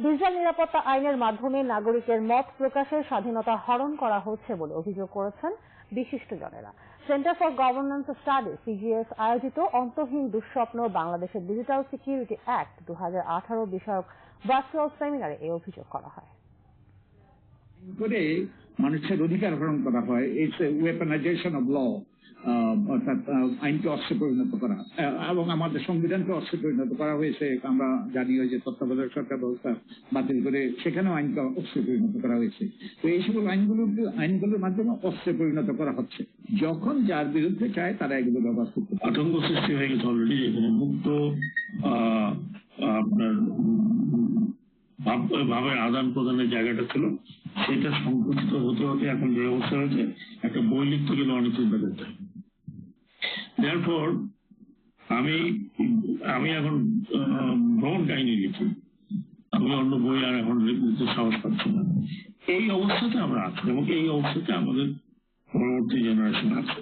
Digital নিরাপত্তা আইনের মাধ্যমে নাগরিকের মত প্রকাশের স্বাধীনতা হরণ করা হচ্ছে বলে অভিযোগ করেছেন বিশিষ্টজনেরা। Centre for Governance Studies CGS আয়োজিত অন্তহীন দুঃস্বপ্ন বাংলাদেশের ডিজিটাল সিকিউরিটি অ্যাক্ট 2018 বিষয়ক ভার্চুয়াল সেমিনারে এই অভিযোগ করা হয়। করে মানুষের অধিকার হরণ করা হয়, ইটস ওয়েপনাইজেশন অব ল, অর্থাৎ আইনকে অস্ত্রে পরিণত করা, এবং আমাদের সংবিধানকে অস্ত্রে পরিণত করা হয়েছে। আমরা জানি যে তত্ত্বাবধায়ক সরকার ব্যবস্থা বাতিল করে সেখানেও আইনকে অস্ত্রে পরিণত করা হয়েছে। তো এই সকল আইনগুলোর মাধ্যমে অস্ত্রে পরিণত করা হচ্ছে। যখন যার বিরুদ্ধে চায় তারা এগুলো ব্যবহার করতে পারে। আতঙ্ক সৃষ্টি হয়ে গেছে অলরেডি, যেখানে মুক্ত আপনার ভাবের আদান প্রদানের জায়গাটা ছিল, সেটা সংকুচিত হতে হতে এখন যে অবস্থা হয়েছে, একটা বই লিখতে গেলে অনেক চিন্তা করতে হয়। Therefore, আমি এখন ভ্রমণ কাহিনী লিখি, আমি অন্য বই আর এখন লিখতে সাহস পাচ্ছি না। এই অবস্থাতে আমরা আছি এবং এই অবস্থাতে আমাদের পরবর্তী জেনারেশন আছে।